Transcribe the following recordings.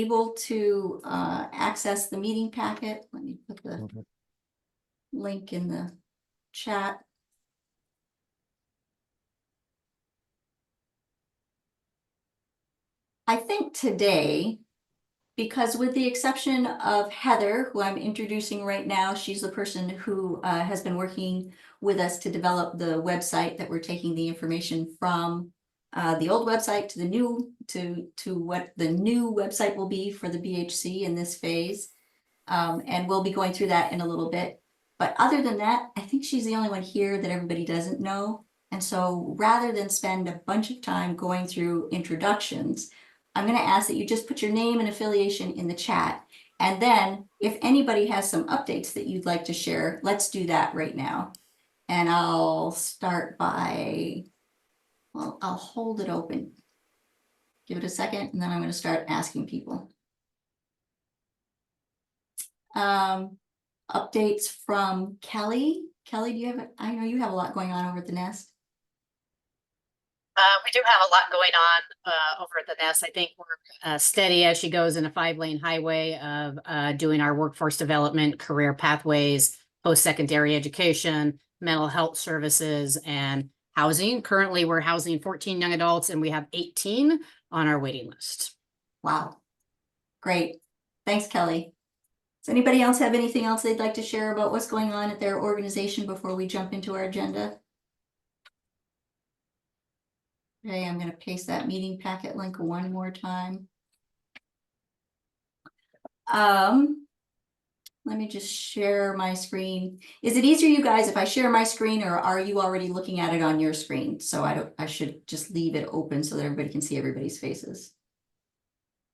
able to access the meeting packet. Let me put the link in the chat. I think today, because with the exception of Heather, who I'm introducing right now, she's the person who has been working with us to develop the website that we're taking the information from the old website to the new, to what the new website will be for the BHC in this phase. And we'll be going through that in a little bit. But other than that, I think she's the only one here that everybody doesn't know. And so rather than spend a bunch of time going through introductions, I'm going to ask that you just put your name and affiliation in the chat. And then if anybody has some updates that you'd like to share, let's do that right now. And I'll start by, well, I'll hold it open. Give it a second, and then I'm going to start asking people. Updates from Kelly. Kelly, do you have, I know you have a lot going on over at the Nest. We do have a lot going on over at the Nest. I think we're steady as she goes in a 5-lane highway of doing our workforce development, career pathways, post-secondary education, mental health services, and housing. Currently, we're housing 14 young adults, and we have 18 on our waiting list. Wow. Great. Thanks, Kelly. Does anybody else have anything else they'd like to share about what's going on at their organization before we jump into our agenda? Okay, I'm going to paste that meeting packet link one more time. Let me just share my screen. Is it easier, you guys, if I share my screen, or are you already looking at it on your screen? So I should just leave it open so that everybody can see everybody's faces.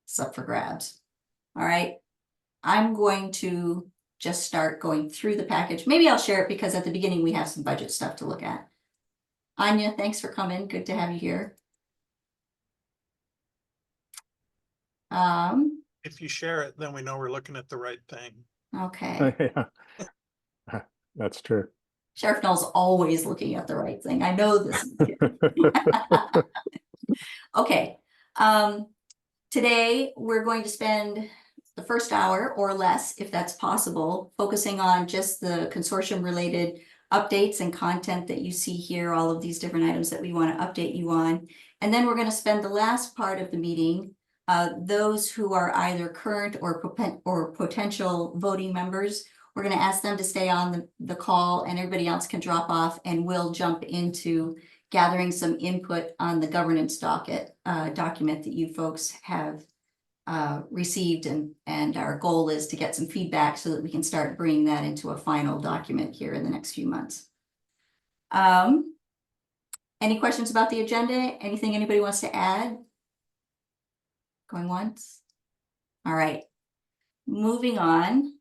It's up for grabs. All right. I'm going to just start going through the package. Maybe I'll share it because at the beginning we have some budget stuff to look at. Anya, thanks for coming. Good to have you here. If you share it, then we know we're looking at the right thing. Okay. Yeah. That's true. Sheriff Null's always looking at the right thing. I know this. Okay. Today we're going to spend the first hour or less, if that's possible, focusing on just the consortium related updates and content that you see here, all of these different items that we want to update you on. And then we're going to spend the last part of the meeting, those who are either current or potential voting members, we're going to ask them to stay on the call, and everybody else can drop off, and we'll jump into gathering some input on the governance document that you folks have received, and our goal is to get some feedback so that we can start bringing that into a final document here in the next few months. Any questions about the agenda? Anything anybody wants to add? Going once? All right, moving on.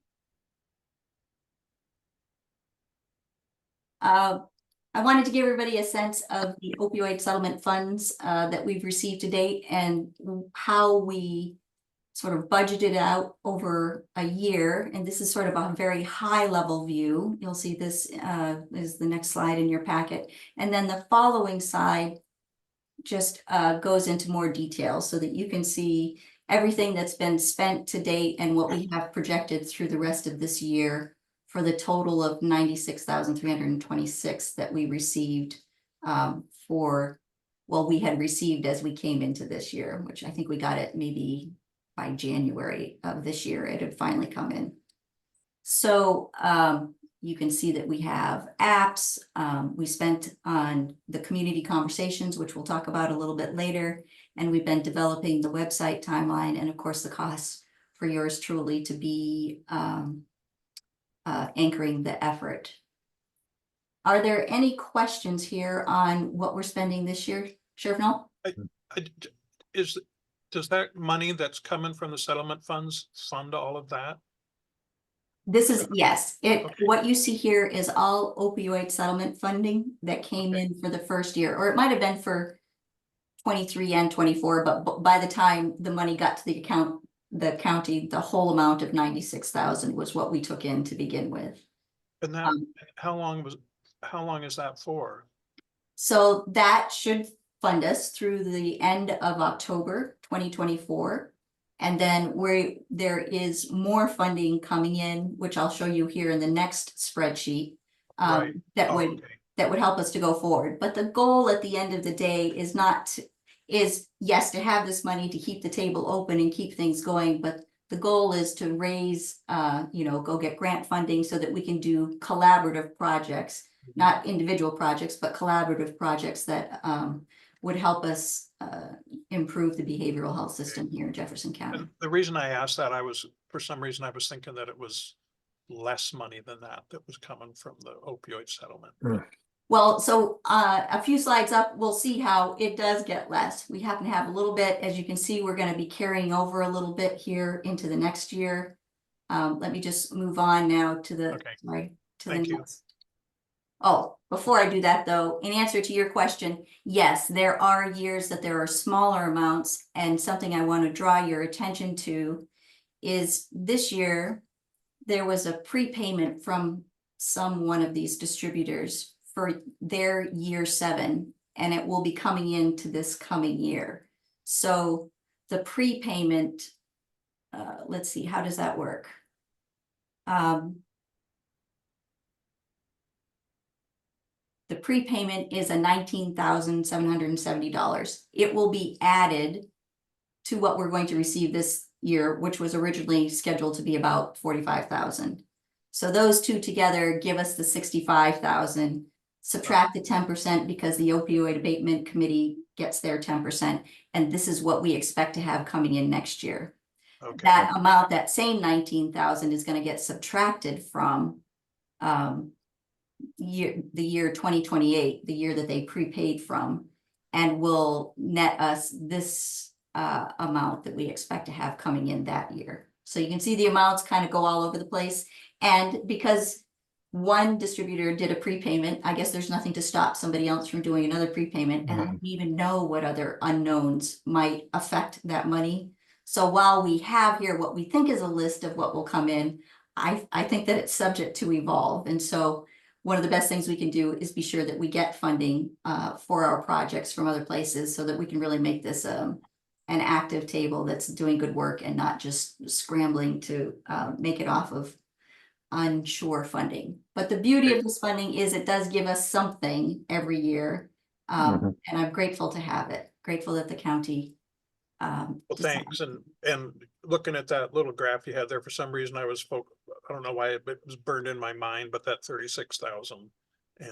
I wanted to give everybody a sense of the opioid settlement funds that we've received to date and how we sort of budgeted out over a year. And this is sort of a very high level view. You'll see this is the next slide in your packet. And then the following slide just goes into more detail so that you can see everything that's been spent to date and what we have projected through the rest of this year for the total of $96,326 that we received we had received as we came into this year, which I think we got it maybe by January of this year, it had finally come in. So you can see that we have apps we spent on the community conversations, which we'll talk about a little bit later. And we've been developing the website timeline and of course the costs for yours truly to be anchoring the effort. Are there any questions here on what we're spending this year, Sheriff Null? Does that money that's coming from the settlement funds fund all of that? This is, yes, Okay. What you see here is all opioid settlement funding that came in for the first year, or it might have been for 23 and 24, but by the time the money got to the county, the whole amount of 96,000 was what we took in to begin with. And that how long is that for? So that should fund us through the end of October 2024. And then where there is more funding coming in, which I'll show you here in the next spreadsheet. Right. That Oh, would okay. that would help us to go forward. But the goal at the end of the day is yes, to have this money to keep the table open and keep things going, but the goal is to raise, go get grant funding so that we can do collaborative projects, not individual projects, but collaborative projects that would help us improve the behavioral health system here in Jefferson County. And the reason I asked that, for some reason, I was thinking that it was less money than that was coming from the opioid settlement. Well, so a few slides up, we'll see how it does get less. We happen to have a little bit, as you can see, we're going to be carrying over a little bit here into the next year. Let me just move on now to the, Thank you. next. Oh, before I do that though, in answer to your question, yes, there are years that there are smaller amounts, and something I want to draw your attention to is this year, there was a prepayment from one of these distributors for their year 7, and it will be coming into this coming year. So the prepayment, let's see, how does that work? The prepayment is a $19,770. It will be added to what we're going to receive this year, which was originally scheduled to be about $45,000. So those two together give us the $65,000. Subtract the 10% because the Opioid Abatement Committee gets their 10%, and this is what we expect to have coming in next year. Okay. That amount, that same 19,000, is going to get subtracted from the year 2028, the year that they prepaid from, and will net us this amount that we expect to have coming in that year. So you can see the amounts kind of go all over the place, and because one distributor did a prepayment, I guess there's nothing to stop somebody else from doing another prepayment, and I don't even know what other unknowns might affect that money. So while we have here what we think is a list of what will come in, I think that it's subject to evolve. And so one of the best things we can do is be sure that we get funding for our projects from other places so that we can really make this an active table that's doing good work and not just scrambling to make it off of unsure funding. But the beauty of this funding is it does give us something every year. And I'm grateful to have it, grateful that the county. Well, thanks. And looking at that little graph you had there, for some reason I don't know why it was burned in my mind, but that 36,000 and.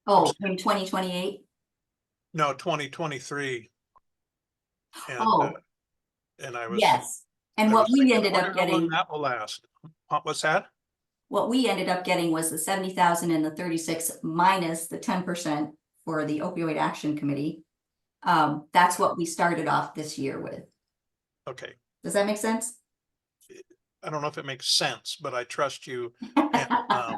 Oh, in 2028? No, 2023. Oh, and I was. yes. And I what was we thinking, ended I up wonder how long getting, that will last. What's that? what we ended up getting was the 70,000 and the 36 minus the 10% for the Opioid Action Committee. That's what we started off this year with. Okay. Does that make sense? I don't know if it makes sense, but I trust you. And,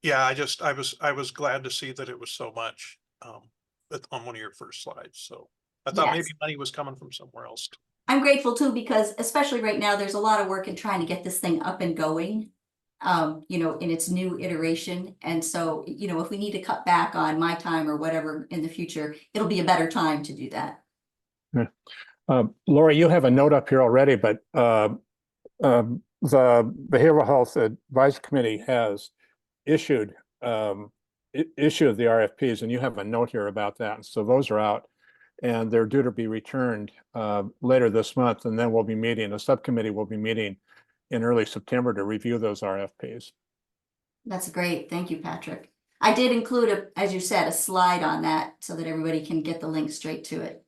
yeah, I was glad to see that it was so much on one of your first slides. So I thought maybe money was coming from somewhere else. I'm grateful too, because especially right now, there's a lot of work in trying to get this thing up and going, in its new iteration. And so, if we need to cut back on my time or whatever in the future, it'll be a better time to do that. Lori, you have a note up here already, but the Behavioral Health Advisory Committee has issued the RFPs, and you have a note here about that. And so those are out, and they're due to be returned later this month, and then the subcommittee will be meeting in early September to review those RFPs. That's great. Thank you, Patrick. I did include, as you said, a slide on that so that everybody can get the link straight to it.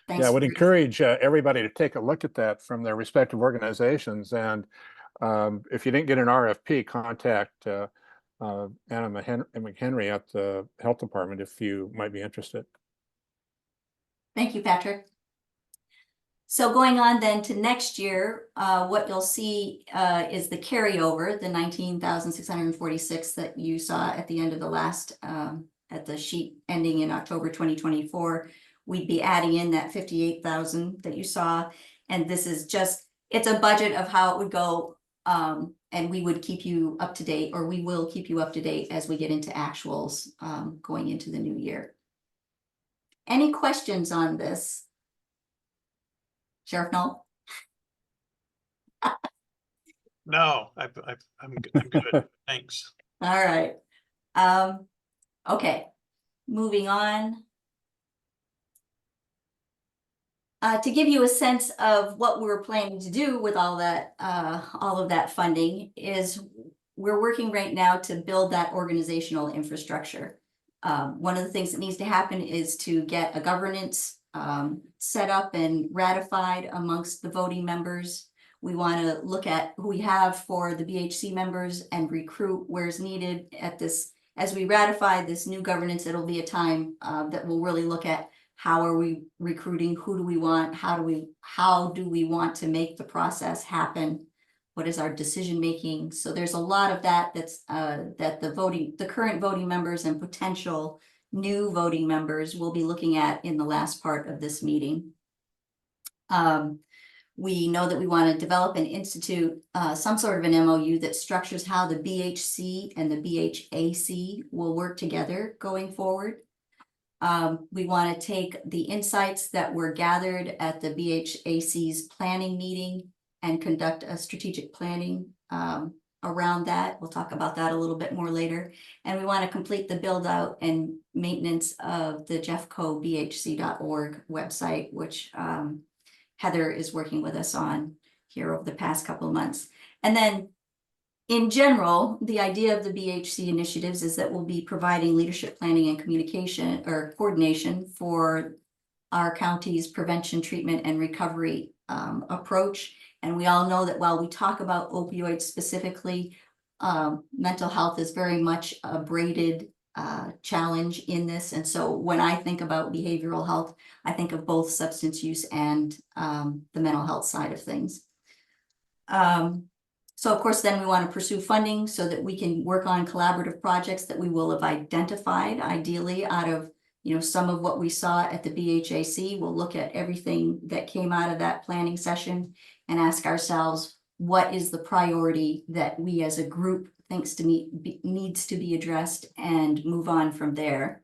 Thanks. Yeah, I would encourage everybody to take a look at that from their respective organizations. And if you didn't get an RFP, contact Anna McHenry at the Health Department if you might be interested. Thank you, Patrick. So going on then to next year, what you'll see is the carryover, the 19,646 that you saw at the end of the last, at the sheet ending in October 2024. We'd be adding in that 58,000 that you saw. And this is it's a budget of how it would go. And we would keep you up to date, or we will keep you up to date as we get into actuals going into the new year. Any questions on this? Sheriff Null? No, I'm good. Thanks. All right. Okay, moving on. To give you a sense of what we're planning to do with all of that funding is we're working right now to build that organizational infrastructure. One of the things that needs to happen is to get a governance set up and ratified amongst the voting members. We want to look at who we have for the BHC members and recruit where's needed at this. As we ratify this new governance, it'll be a time that we'll really look at how are we recruiting, who do we want, how do we want to make the process happen, what is our decision making. So there's a lot of that that's that the current voting members and potential new voting members will be looking at in the last part of this meeting. We know that we want to develop and institute some sort of an MOU that structures how the BHC and the BHAC will work together going forward. We want to take the insights that were gathered at the BHAC's planning meeting and conduct a strategic planning around that. We'll talk about that a little bit more later. And we want to complete the build out and maintenance of the jeffcobhc.org website, which Heather is working with us on here over the past couple of months. And then in general, the idea of the BHC initiatives is that we'll be providing leadership planning and communication or coordination for our county's prevention, treatment, and recovery approach. And we all know that while we talk about opioids specifically, mental health is very much a braided challenge in this. And so when I think about behavioral health, I think of both substance use and the mental health side of things. So of course, then we want to pursue funding so that we can work on collaborative projects that we will have identified, ideally out of, some of what we saw at the BHAC. We'll look at everything that came out of that planning session and ask ourselves, what is the priority that we as a group thinks needs to be addressed, and move on from there.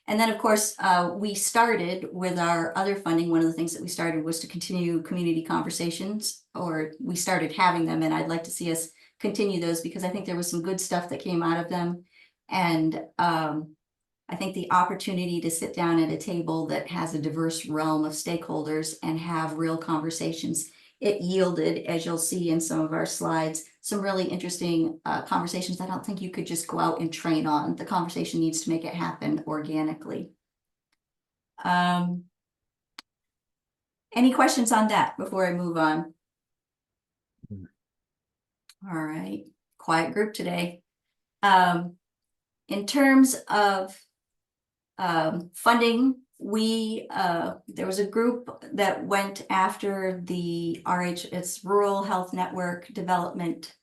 And then, of course, we started with our other funding. One of the things that we started was to continue community conversations, or we started having them, and I'd like to see us continue those because I think there was some good stuff that came out of them. And I think the opportunity to sit down at a table that has a diverse realm of stakeholders and have real conversations, it yielded, as you'll see in some of our slides, some really interesting conversations that I don't think you could just go out and train on. The conversation needs to make it happen organically. Any questions on that before I move on? All right, quiet group today. In terms of funding, there was a group that went after the it's Rural Health Network Development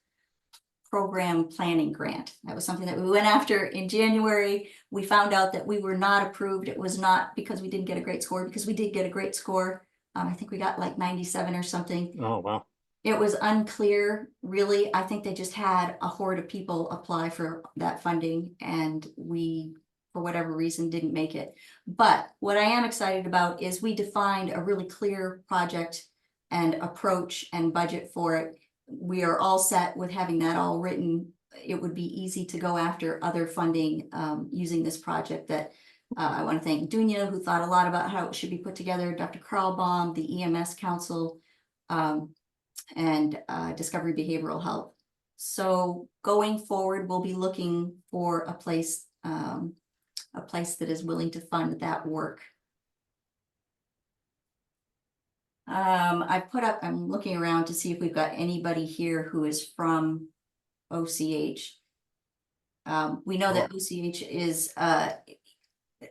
Program Planning Grant. That was something that we went after in January. We found out that we were not approved. It was not because we didn't get a great score, because we did get a great score. I think we got like 97 or something. Oh, wow. It was unclear, really. I think they just had a horde of people apply for that funding, and we, for whatever reason, didn't make it. But what I am excited about is we defined a really clear project and approach and budget for it. We are all set with having that all written. It would be easy to go after other funding using this project. That I want to thank Dunya, who thought a lot about how it should be put together, Dr. Carlbaum, the EMS Council, and Discovery Behavioral Health. So going forward, we'll be looking for a place that is willing to fund that work. I'm looking around to see if we've got anybody here who is from OCH. We know that OCH is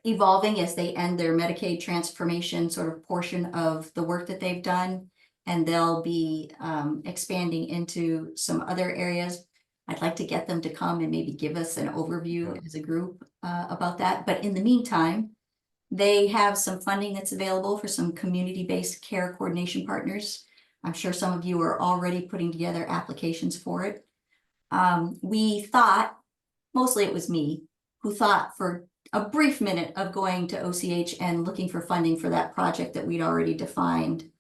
evolving as they end their Medicaid transformation sort of portion of the work that they've done, and they'll be expanding into some other areas. I'd like to get them to come and maybe give us an overview as a group about that. But in the meantime, they have some funding that's available for some community-based care coordination partners. I'm sure some of you are already putting together applications for it. We thought, mostly it was me, who thought for a brief minute of going to OCH and looking for funding for that project that we'd already defined.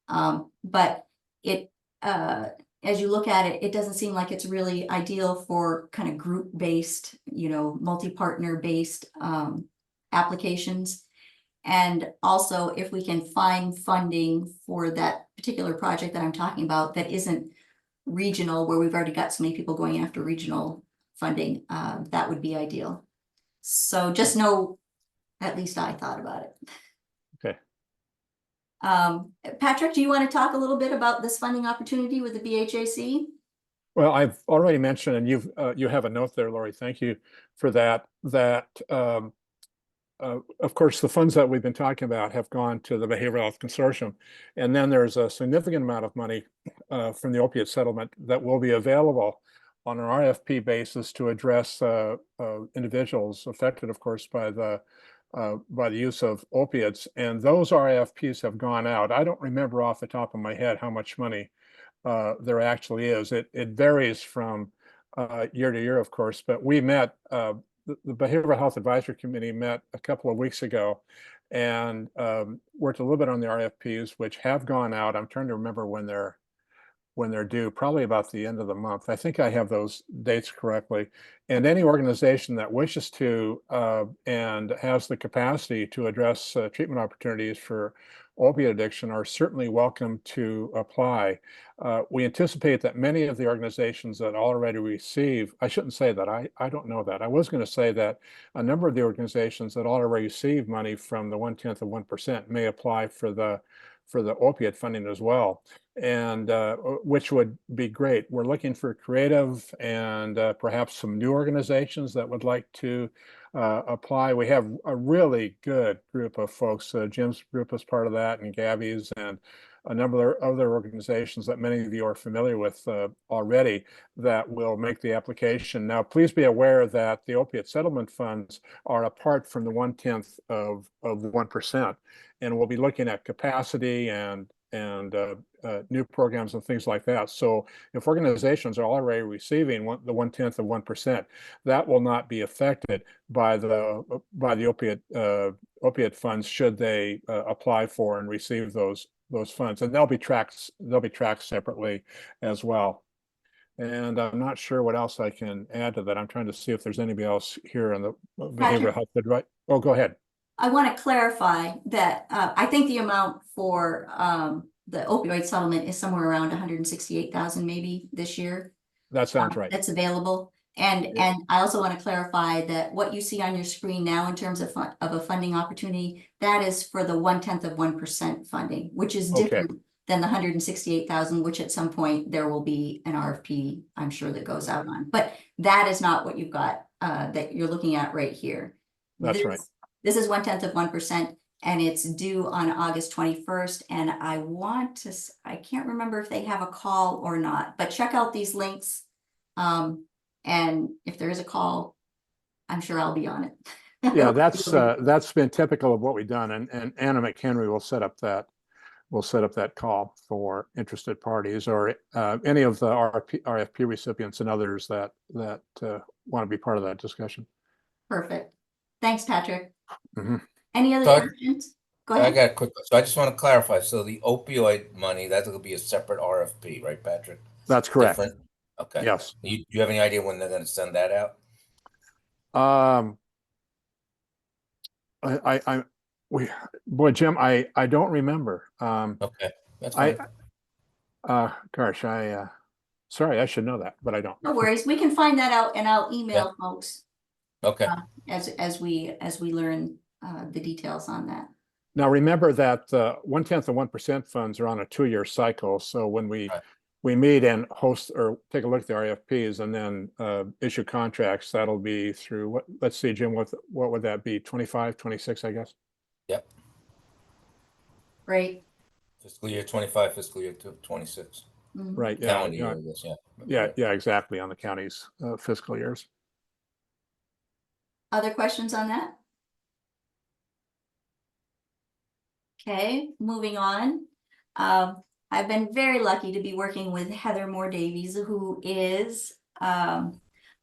But it as you look at it, it doesn't seem like it's really ideal for kind of group-based, you know, multi-partner based applications. And also, if we can find funding for that particular project that I'm talking about that isn't regional, where we've already got so many people going after regional funding, that would be ideal. So just know, at least I thought about it. Okay. Patrick, do you want to talk a little bit about this funding opportunity with the BHAC? Well, I've already mentioned, and you have a note there, Lori. Thank you for that. Of course, the funds that we've been talking about have gone to the Behavioral Health Consortium, and then there's a significant amount of money from the opiate settlement that will be available on an RFP basis to address individuals affected, of course, by the use of opiates. And those RFPs have gone out. I don't remember off the top of my head how much money there actually is. It varies from year to year, of course, but we met, the Behavioral Health Advisory Committee met a couple of weeks ago and worked a little bit on the RFPs, which have gone out. I'm trying to remember when they're due, probably about the end of the month. I think I have those dates correctly. And any organization that wishes to and has the capacity to address treatment opportunities for opiate addiction are certainly welcome to apply. We anticipate that many of the organizations that already receive, I shouldn't say that, I don't know that. I was going to say that a number of the organizations that already receive money from the 1/10 of 1% may apply for the opiate funding as well, and which would be great. We're looking for creative and perhaps some new organizations that would like to apply. We have a really good group of folks. Jim's group is part of that, and Gabby's, and a number of other organizations that many of you are familiar with already that will make the application. Now, please be aware that the opiate settlement funds are apart from the 1/10 of 1%, and we'll be looking at capacity and new programs and things like that. So if organizations are already receiving the 1/10 of 1%, that will not be affected by the opiate funds should they apply for and receive those funds, and they'll be tracked separately as well. And I'm not sure what else I can add to that. I'm trying to see if there's anybody else here in the behavioral health. Right? Oh, go ahead. I want to clarify that I think the amount for the opioid settlement is somewhere around 168,000 maybe this year. That sounds right. That's available. And I also want to clarify that what you see on your screen now in terms of a funding opportunity, that is for the 1/10 of 1% funding, which is different than the 168,000, which at some point there will be an RFP, I'm sure, that goes out on. But that is not what you've got that you're looking at right here. That's right. This is 1/10 of 1%, and it's due on August 21st. And I can't remember if they have a call or not, but check out these links. And if there is a call, I'm sure I'll be on it. Yeah, that's been typical of what we've done, and Anna McHenry will set up that call for interested parties or any of the RFP recipients and others that want to be part of that discussion. Perfect. Thanks, Patrick. Mm-hmm. Any other questions? Go ahead. I got a quick. So I just want to clarify. So the opioid money, that's going to be a separate RFP, right, Patrick? That's correct. Different? Okay. Yes. Do you have any idea when they're going to send that out? Jim, I don't remember. Okay, that's fine. Sorry, I should know that, but I don't. No worries. We can find that out, and I'll email folks. Okay. As we learn the details on that. Now, remember that 1/10 of 1% funds are on a 2-year cycle. So when we meet and host or take a look at the RFPs and then issue contracts, that'll be through what? Let's see, Jim, what would that be? 25, 26, I guess. Yep. Great. Fiscal year 25, fiscal year 26. Mm-hmm. Right. Yeah. Calendar year, I guess, Yeah. Exactly. On the county's fiscal years. Other questions on that? Okay, moving on. I've been very lucky to be working with Heather Moore Davies, who is a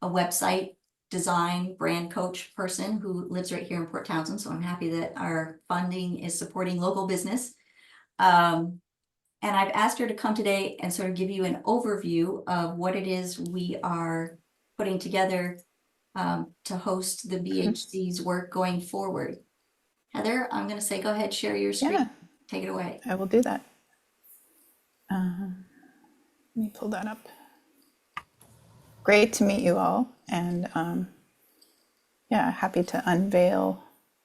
website design brand coach person who lives right here in Port Townsend. So I'm happy that our funding is supporting local business. And I've asked her to come today and sort of give you an overview of what it is we are putting together to host the BHC's work going forward. Heather, I'm going to say, go ahead, share your screen. Yeah, Take it away. I will do that. Let me pull that up. Great to meet you all, and yeah, happy to unveil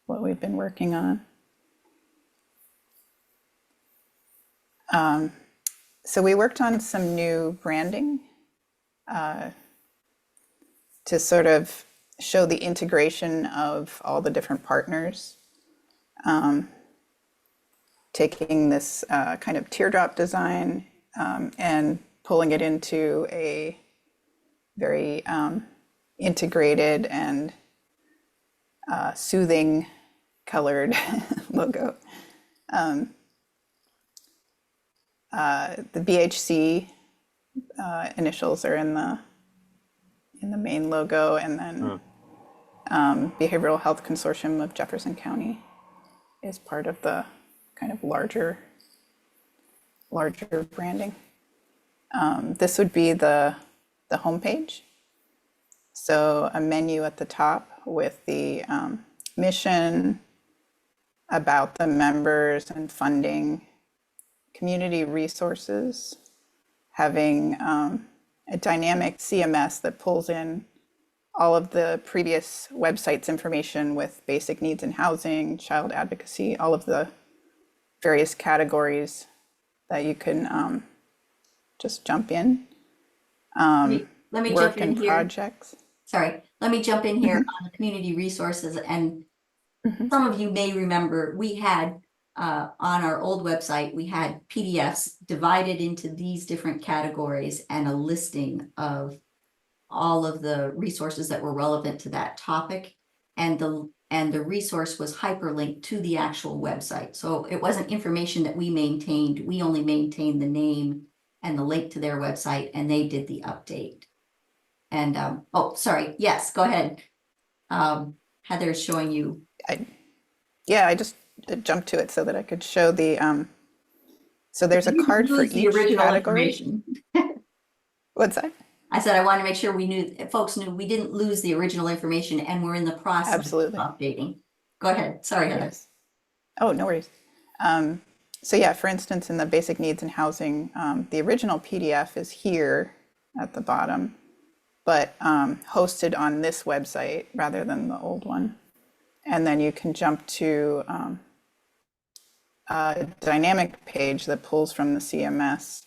what we've been working on. So we worked on some new branding to sort of show the integration of all the different partners. Taking this kind of teardrop design and pulling it into a very integrated and soothing colored logo. The BHC initials are in the main logo, and then Behavioral Health Consortium of Jefferson County is part of the kind of larger branding. This would be the homepage. So a menu at the top with the mission, about the members and funding, community resources, having a dynamic CMS that pulls in all of the previous websites information with basic needs in housing, child advocacy, all of the various categories that you can just jump in. Let me Work jump in and here. projects. Sorry, let me jump in here on the community resources. And some of you may remember we had on our old website, we had PDFs divided into these different categories and a listing of all of the resources that were relevant to that topic. And the resource was hyperlinked to the actual website. So it wasn't information that we maintained. We only maintained the name and the link to their website, and they did the update. And oh, sorry. Yes, go ahead. Heather's showing you. Yeah, I just jumped to it so that I could show the, so there's a card for Use the each original category. information. What's that? I said I wanted to make sure folks knew we didn't lose the original information, and we're in the process Absolutely. of updating. Go ahead. Sorry, Heather. Yes. Oh, no worries. So yeah, for instance, in the basic needs in housing, the original PDF is here at the bottom, but hosted on this website rather than the old one. And then you can jump to a dynamic page that pulls from the CMS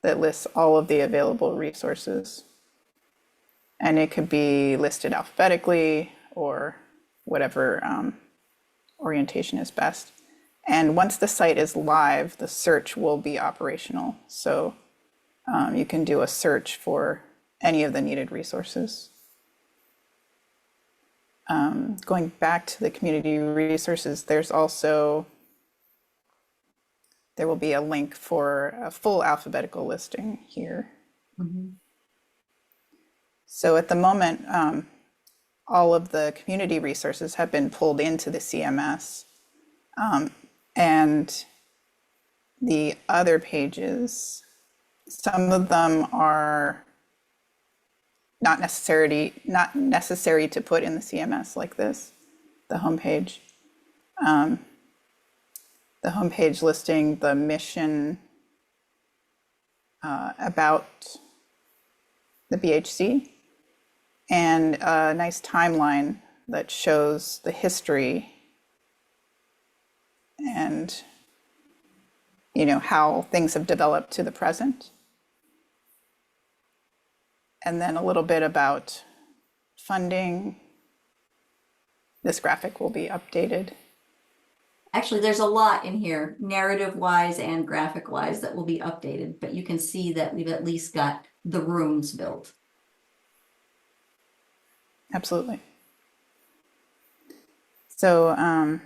that lists all of the available resources. And it could be listed alphabetically or whatever orientation is best. And once the site is live, the search will be operational. So you can do a search for any of the needed resources. Going back to the community resources, there will be a link for a full alphabetical listing here. Mm-hmm. So at the moment, all of the community resources have been pulled into the CMS. And the other pages, some of them are not necessary to put in the CMS like this, the homepage. The homepage listing the mission about the BHC, and a nice timeline that shows the history and how things have developed to the present. And then a little bit about funding. This graphic will be updated. Actually, there's a lot in here, narrative-wise and graphic-wise, that will be updated, but you can see that we've at least got the rooms built. Absolutely. So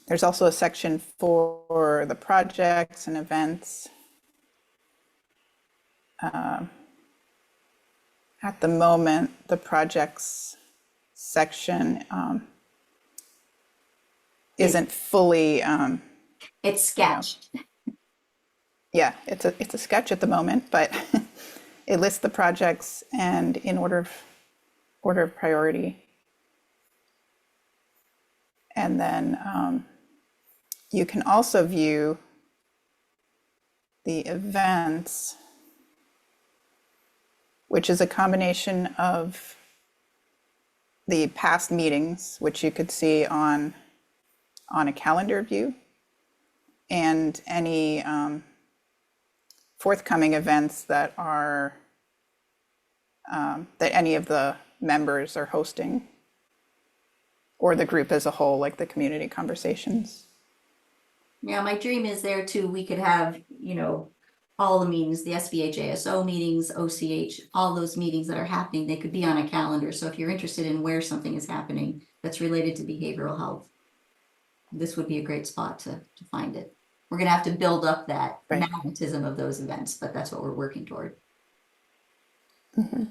there's also a section for the projects and events. At the moment, the projects section isn't fully It's sketched. yeah, it's a sketch at the moment, but it lists the projects and in order of priority. And then you can also view the events, which is a combination of the past meetings, which you could see on a calendar view, and any forthcoming events that are that any of the members are hosting, or the group as a whole, like the community conversations. Yeah, my dream is there too, we could have, you know, all the meetings, the SBHASO meetings, OCH, all those meetings that are happening, they could be on a calendar. So if you're interested in where something is happening that's related to behavioral health, this would be a great spot to find it. We're gonna have to build up that Right. magnetism of those events, but that's what we're working toward. This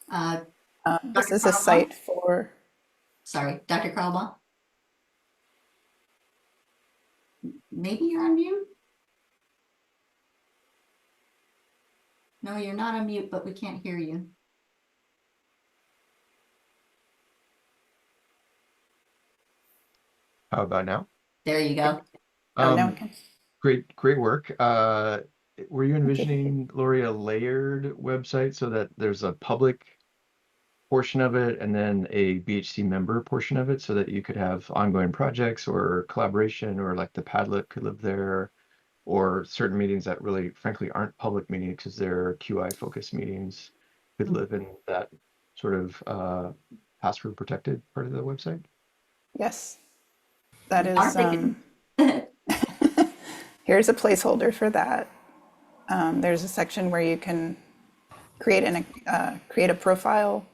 Dr. is a Carlbaum? site for, Sorry, Dr. Carlbaum? Maybe you're on mute? No, you're not on mute, but we can't hear you. How about now? There you go. oh, now Um, we can. great work. Were you you. envisioning, Lori, a layered website so that there's a public portion of it and then a BHC member portion of it so that you could have ongoing projects or collaboration, or like the Padlet could live there, or certain meetings that really, frankly, aren't public meetings because they're QI focused meetings could live in that sort of password protected part of the website? Yes, that We are is, thinking- here's a placeholder for that. There's a section where you can create a profile,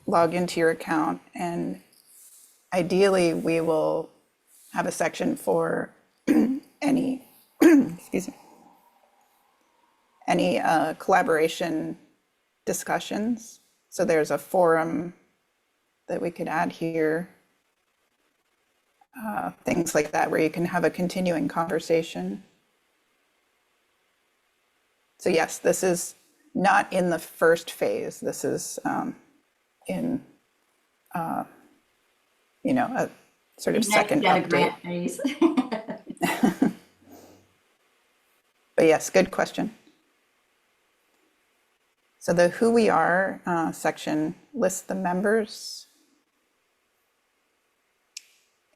log into your account, and ideally we will have a section for any, excuse me, any collaboration discussions. So there's a forum that we could add here. Things like that, where you can have a continuing conversation. So yes, this is not in the first phase. This is in, you know, a sort of Next second get a update. grant phase. But yes, good question. So the who we are section lists the members.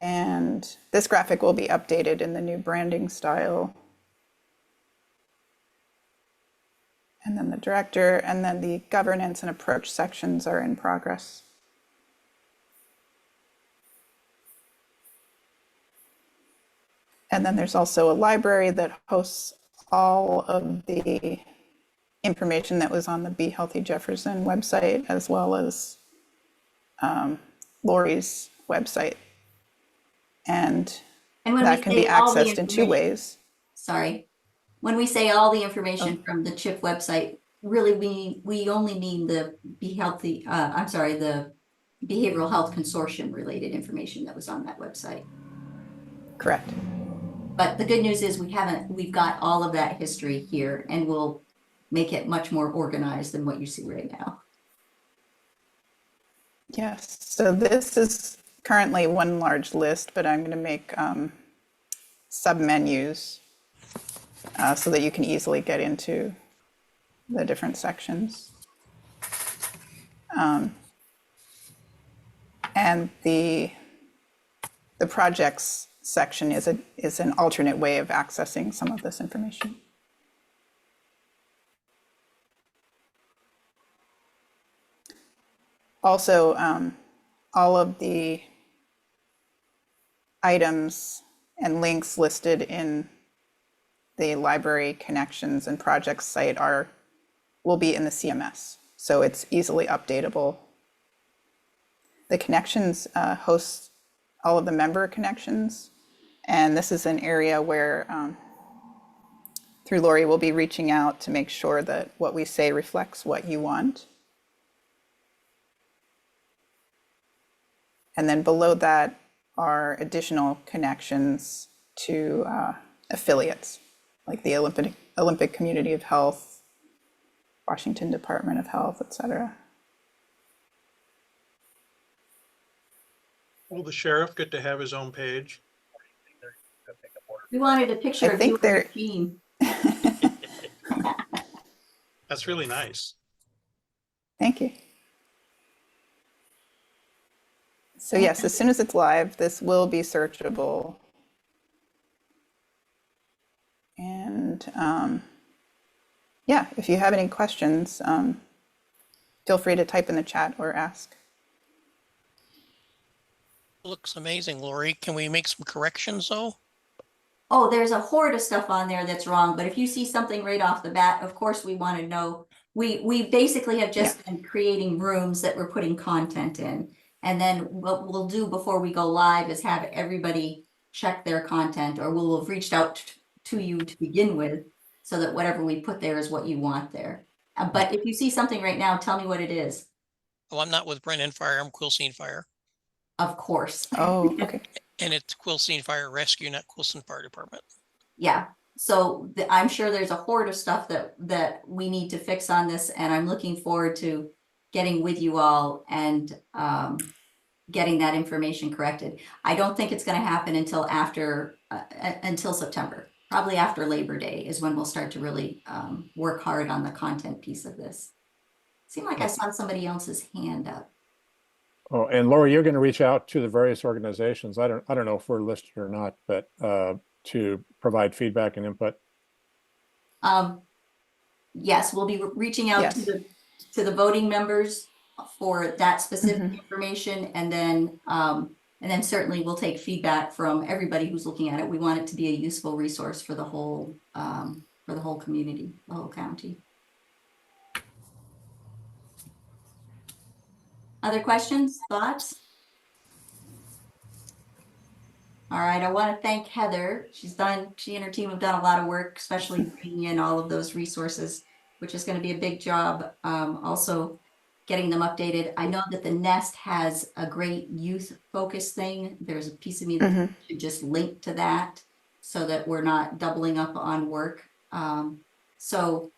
And this graphic will be updated in the new branding style. And then the director, and then the governance and approach sections are in progress. And then there's also a library that hosts all of the information that was on the Be Healthy Jefferson website, as well as Lori's website. And And when that we can be say all the accessed in two information- ways. Sorry. When we say all the information Oh. from the CHIP website, really we only mean the Be Healthy, the Behavioral Health Consortium related information that was on that website. Correct. But the good news is we've got all of that history here, and we'll make it much more organized than what you see right now. Yes, so this is currently one large list, but I'm going to make sub-menus so that you can easily get into the different sections. And the projects section is an alternate way of accessing some of this information. Also, all of the items and links listed in the library connections and projects site will be in the CMS, so it's easily updatable. The connections hosts all of the member connections, and this is an area where through Lori we'll be reaching out to make sure that what we say reflects what you want. And then below that are additional connections to affiliates. like the Olympic Community of Health, Washington Department of Health, etc. Will the sheriff get to have his own page? We wanted a picture I of you think and your they're team. That's really nice. Thank you. So yes, as soon as it's live, this will be searchable. And yeah, if you have any questions, feel free to type in the chat or ask. Looks amazing, Lori. Can we make some corrections though? Oh, there's a horde of stuff on there that's wrong, but if you see something right off the bat, of course, we want to know. We basically have just been creating rooms that we're putting content in. And then what we'll do before we go live is have everybody check their content, or we'll have reached out to you to begin with, so that whatever we put there is what you want there. But if you see something right now, tell me what it is. Oh, I'm not with Brennan Fire, I'm Quilcene Fire. Of course. Oh, okay. And it's Quilcene Fire Rescue, not Quilcene Fire Department. Yeah, so I'm sure there's a horde of stuff that we need to fix on this, and I'm looking forward to getting with you all and getting that information corrected. I don't think it's going to happen until after until September. Probably after Labor Day is when we'll start to really work hard on the content piece of this. Seemed like I saw somebody else's hand up. Oh, and Laura, you're going to reach out to the various organizations. I don't know if we're listed or not, but to provide feedback and input. Yes, we'll be reaching out to the voting members for that specific information, and then certainly we'll take feedback from everybody who's looking at it. We want it to be a useful resource for the whole community, the whole county. Other questions, thoughts? All right, I want to thank Heather. She and her team have done a lot of work, especially bringing in all of those resources, which is going to be a big job. Also getting them updated. I know that the Nest has a great youth focus thing. There's a piece of me that should just link to that so that we're not doubling up on work. So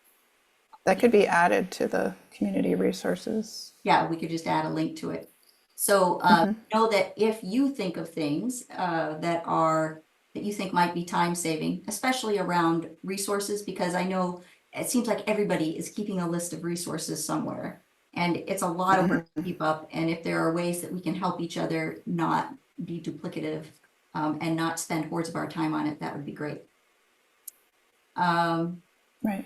that could be added to the community resources. Yeah, we could just add a link to it. So know that if you think of things that you think might be time saving, especially around resources, because I know it seems like everybody is keeping a list of resources somewhere, and it's a lot of work to keep up. And if there are ways that we can help each other not be duplicative and not spend hordes of our time on it, that would be great. Right.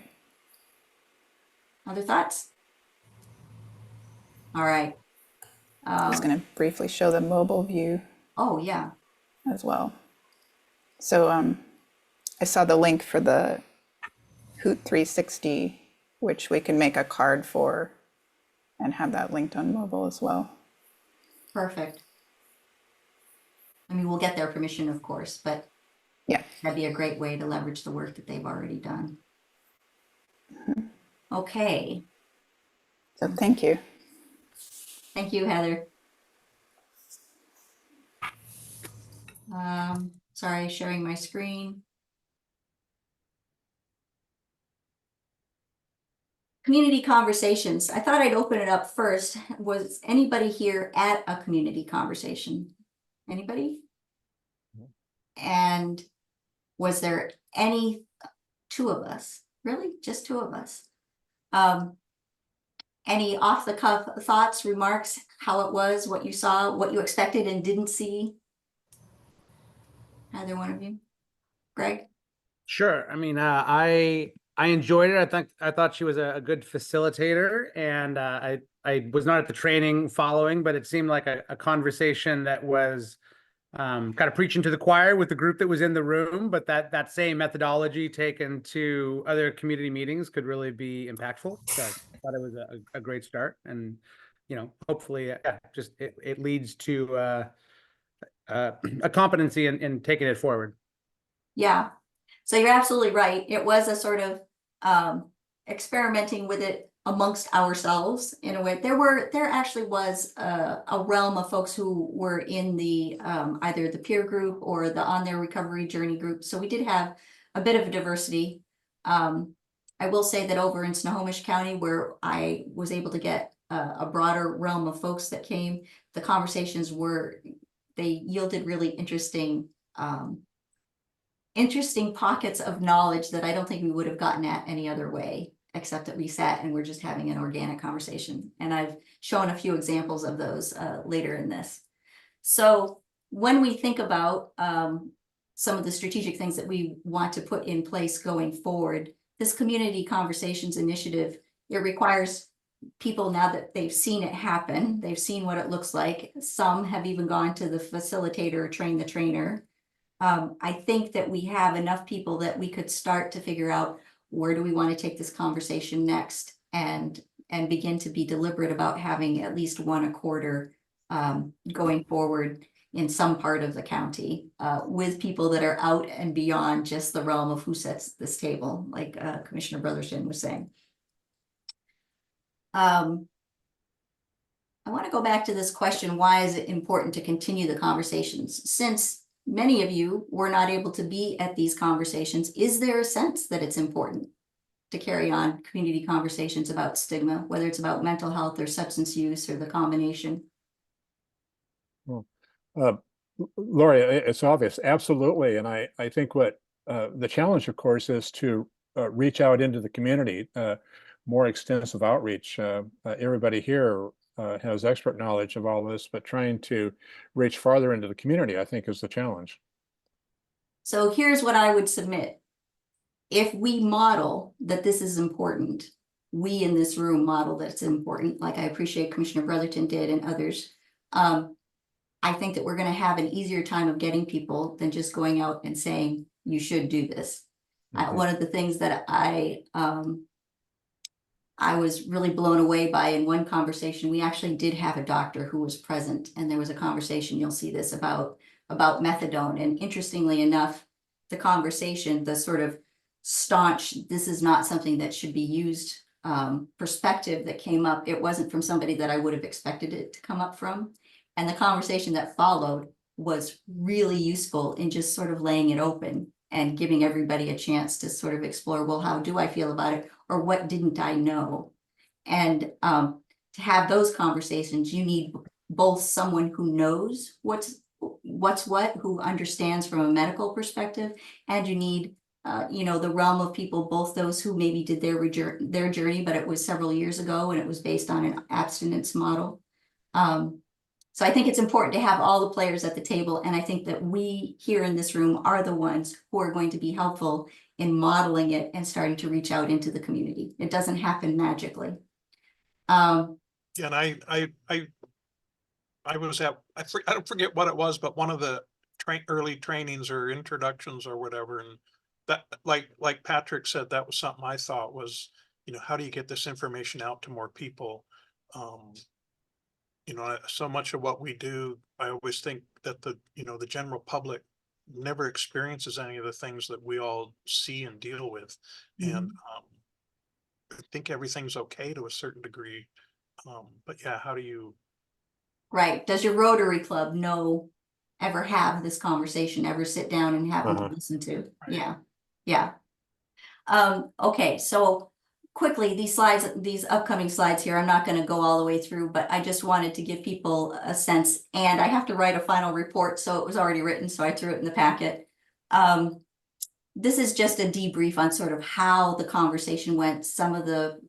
Other thoughts? All right. I'm just going to briefly show the mobile view. Oh, yeah. As well. So I saw the link for the Hoot 360, which we can make a card for and have that linked on mobile as well. Perfect. I mean, we'll get their permission, of course, but yeah, that'd be a great way to leverage the work that they've already done. Okay. So thank you. Thank you, Heather. Sorry, sharing my screen. Community conversations. I thought I'd open it up first. Was anybody here at a community conversation? Anybody? And was there any two of us? Really? Just two of us? Any off the cuff thoughts, remarks, how it was, what you saw, what you expected and didn't see? Either one of you? Greg? Sure. I mean, I enjoyed it. I thought she was a good facilitator, and I was not at the training following, but it seemed like a conversation that was kind of preaching to the choir with the group that was in the room, but that same methodology taken to other community meetings could really be impactful. So I thought it was a great start, and hopefully, just it leads to a competency in taking it forward. Yeah, so you're absolutely right. It was a sort of experimenting with it amongst ourselves in a way. There actually was a realm of folks who were in the either the peer group or the On Their Recovery Journey group. So we did have a bit of a diversity. I will say that over in Snohomish County, where I was able to get a broader realm of folks that came, the conversations they yielded really interesting pockets of knowledge that I don't think we would have gotten at any other way, except that we sat and we're just having an organic conversation. And I've shown a few examples of those later in this. So when we think about some of the strategic things that we want to put in place going forward, this community conversations initiative, it requires people, now that they've seen it happen, they've seen what it looks like. Some have even gone to the facilitator or train the trainer. I think that we have enough people that we could start to figure out where do we want to take this conversation next, and begin to be deliberate about having at least one a quarter going forward in some part of the county with people that are out and beyond just the realm of who sets this table, like Commissioner Brotherton was saying. I want to go back to this question, why is it important to continue the conversations? Since many of you were not able to be at these conversations, is there a sense that it's important to carry on community conversations about stigma, whether it's about mental health or substance use or the combination? Well, Lori, it's obvious, absolutely. And I think what the challenge, of course, is to reach out into the community, more extensive outreach. Everybody here has expert knowledge of all this, but trying to reach farther into the community, I think, is the challenge. So here's what I would submit. If we model that this is important, we in this room model that it's important, like I appreciate Commissioner Brotherton did and others, I think that we're going to have an easier time of getting people than just going out and saying, you should do this. One of the things that I was really blown away by in one conversation, we actually did have a doctor who was present, and there was a conversation, you'll see this, about methadone. And interestingly enough, the conversation, the sort of staunch, this is not something that should be used perspective that came up, it wasn't from somebody that I would have expected it to come up from. And the conversation that followed was really useful in just sort of laying it open and giving everybody a chance to sort of explore, well, how do I feel about it? Or what didn't I know? And to have those conversations, you need both someone who knows what's what, who understands from a medical perspective, and you need the realm of people, both those who maybe did their journey, but it was several years ago and it was based on an abstinence model. So I think it's important to have all the players at the table. And I think that we here in this room are the ones who are going to be helpful in modeling it and starting to reach out into the community. It doesn't happen magically. And I was at, I don't forget what it was, but one of the early trainings or introductions or whatever. And that, like Patrick said, that was something I thought was, how do you get this information out to more people? So much of what we do, I always think that the general public never experiences any of the things that we all see and deal with. And I think everything's okay to a certain degree. But yeah, how do you? Right. Does your Rotary Club ever have this conversation, ever sit down and have them listen to? Right. Yeah. Yeah. Okay. So quickly, these upcoming slides here, I'm not going to go all the way through, but I just wanted to give people a sense, and I have to write a final report, so it was already written, so I threw it in the packet. This is just a debrief on sort of how the conversation went, some of the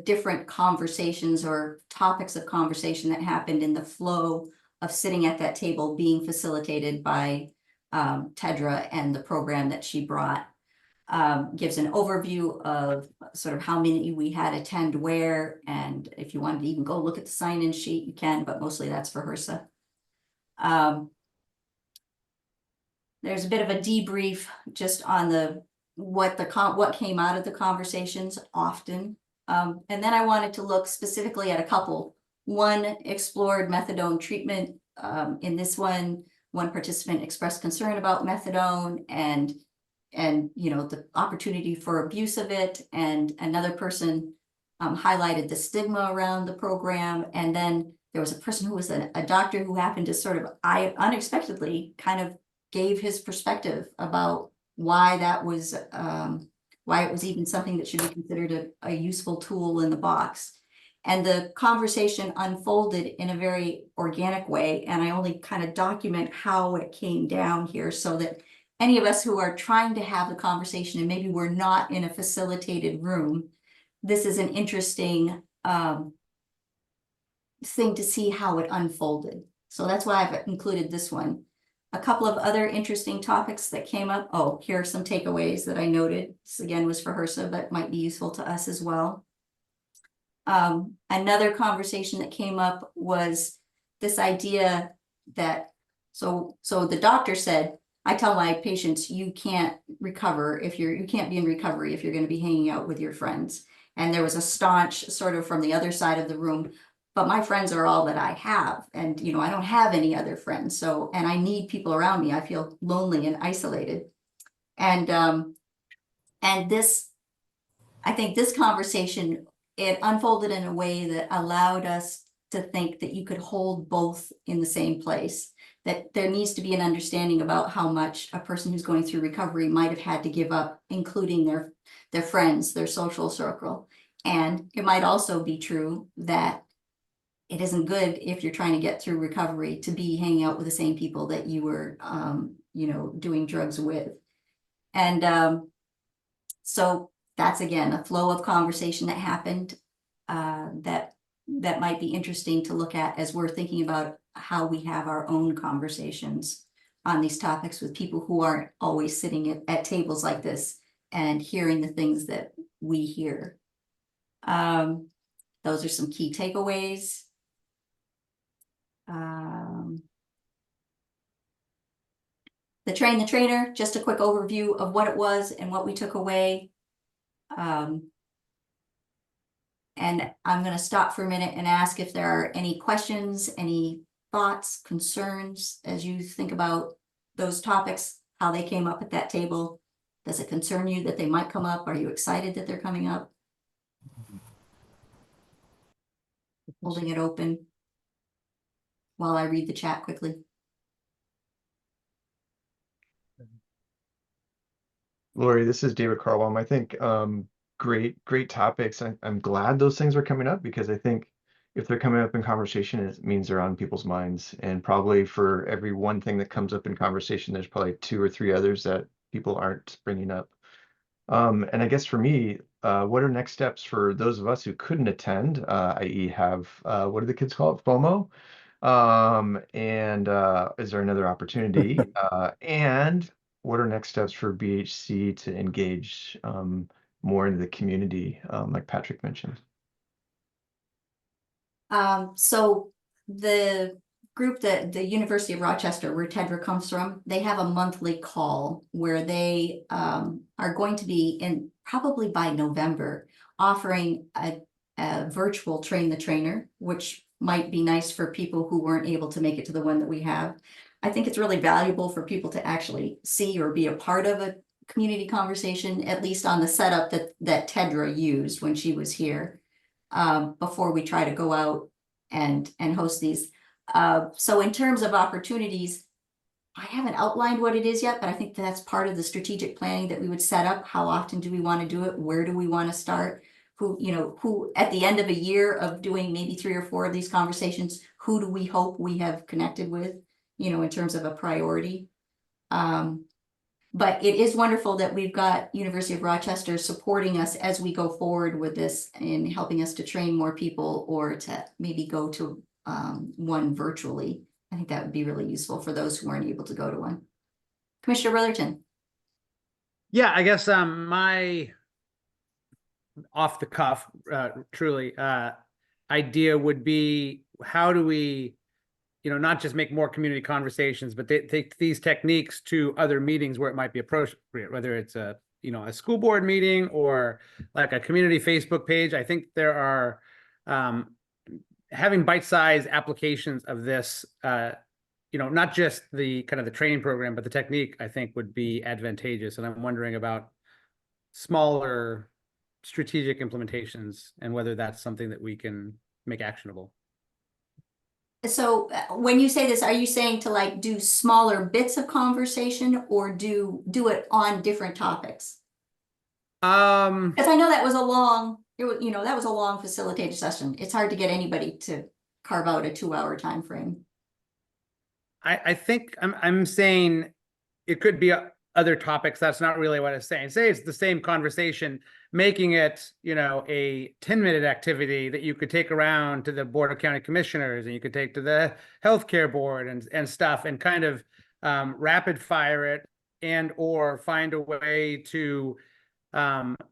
different conversations or topics of conversation that happened in the flow of sitting at that table being facilitated by Tedra and the program that she brought. Gives an overview of sort of how many we had attend where, and if you wanted to even go look at the sign-in sheet, you can, but mostly that's for HRSA. There's a bit of a debrief just on what came out of the conversations often. And then I wanted to look specifically at a couple. One explored methadone treatment. In this one participant expressed concern about methadone and the opportunity for abuse of it, and another person highlighted the stigma around the program. And then there was a person who was a doctor who happened to sort of unexpectedly kind of gave his perspective about why that was, why it was even something that should be considered a useful tool in the box. And the conversation unfolded in a very organic way, and I only kind of document how it came down here so that any of us who are trying to have the conversation and maybe we're not in a facilitated room, this is an interesting thing to see how it unfolded. So that's why I've included this one. A couple of other interesting topics that came up. Oh, here are some takeaways that I noted. This again was for HRSA, but might be useful to us as well. Another conversation that came up was this idea that, so the doctor said, I tell my patients, you can't recover if you can't be in recovery if you're going to be hanging out with your friends. And there was a staunch sort of from the other side of the room, but my friends are all that I have. And, you know, I don't have any other friends. So, and I need people around me. I feel lonely and isolated. And this, I think this conversation, it unfolded in a way that allowed us to think that you could hold both in the same place, that there needs to be an understanding about how much a person who's going through recovery might have had to give up, including their friends, their social circle. And it might also be true that it isn't good if you're trying to get through recovery to be hanging out with the same people that you were, you know, doing drugs with. And so that's, again, a flow of conversation that happened that might be interesting to look at as we're thinking about how we have our own conversations on these topics with people who aren't always sitting at tables like this and hearing the things that we hear. Those are some key takeaways. The Train the Trainer, just a quick overview of what it was and what we took away. And I'm going to stop for a minute and ask if there are any questions, any thoughts, concerns as you think about those topics, how they came up at that table. Does it concern you that they might come up? Are you excited that they're coming up? Holding it open while I read the chat quickly. Lori, this is David Carlbaum. I think great topics. I'm glad those things are coming up because I think if they're coming up in conversation, it means they're on people's minds. And probably for every one thing that comes up in conversation, there's probably 2 or 3 others that people aren't bringing up. And I guess for me, what are next steps for those of us who couldn't attend, i.e. have, what do the kids call it, FOMO? Is there another opportunity? And what are next steps for BHC to engage more into the community, like Patrick mentioned? So the group that the University of Rochester, where Tedra comes from, they have a monthly call where they are going to be in probably by November offering a virtual Train the Trainer, which might be nice for people who weren't able to make it to the one that we have. I think it's really valuable for people to actually see or be a part of a community conversation, at least on the setup that Tedra used when she was here, before we try to go out and host these. So in terms of opportunities, I haven't outlined what it is yet, but I think that's part of the strategic planning that we would set up. How often do we want to do it? Where do we want to start? Who at the end of a year of doing maybe 3 or 4 of these conversations, who do we hope we have connected with, in terms of a priority? But it is wonderful that we've got University of Rochester supporting us as we go forward with this and helping us to train more people or to maybe go to one virtually. I think that would be really useful for those who aren't able to go to one. Commissioner Brotherton. Yeah, I guess my off the cuff, truly, idea would be, how do we, not just make more community conversations, but take these techniques to other meetings where it might be appropriate, whether it's a school board meeting or like a community Facebook page. I think there are having bite-sized applications of this, not just the kind of the training program, but the technique, I think would be advantageous. And I'm wondering about smaller strategic implementations and whether that's something that we can make actionable. So when you say this, are you saying to like do smaller bits of conversation or do it on different topics? Because I know that was a long, that was a long facilitated session. It's hard to get anybody to carve out a 2-hour time frame. I think I'm saying it could be other topics. That's not really what I'm saying. Say it's the same conversation, making it, a 10-minute activity that you could take around to the Board of County Commissioners and you could take to the healthcare board and stuff and kind of rapid fire it and or find a way to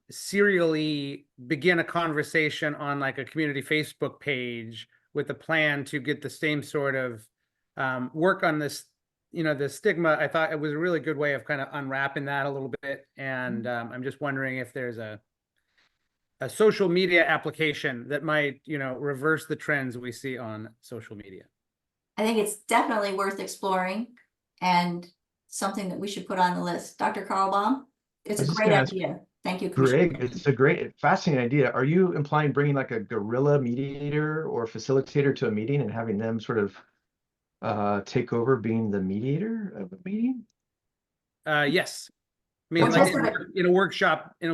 serially begin a conversation on like a community Facebook page with a plan to get the same sort of work on this, the stigma. I thought it was a really good way of kind of unwrapping that a little bit. And I'm just wondering if there's a social media application that might, reverse the trends we see on social media. I think it's definitely worth exploring and something that we should put on the list. Dr. Carlbaum, it's I a was just great gonna ask idea. Thank you, Commissioner. Greg, it's a great, fascinating idea. Are you implying bringing like a guerrilla mediator or facilitator to a meeting and having them sort of take over being the mediator of a meeting? Yes. I mean, Well, like just like- in a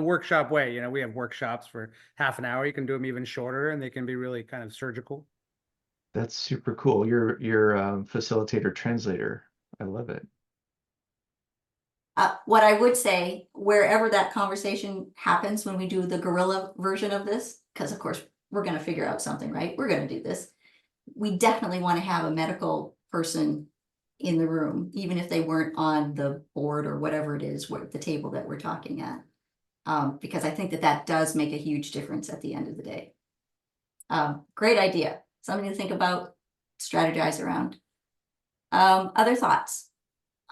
workshop way, we have workshops for half an hour. You can do them even shorter and they can be really kind of surgical. That's super cool. You're facilitator translator. I love it. What I would say, wherever that conversation happens when we do the guerrilla version of this, because of course we're going to figure out something, right? We're going to do this. We definitely want to have a medical person in the room, even if they weren't on the board or whatever it is, the table that we're talking at. Because I think that does make a huge difference at the end of the day. Great idea. Something to think about, strategize around. Other thoughts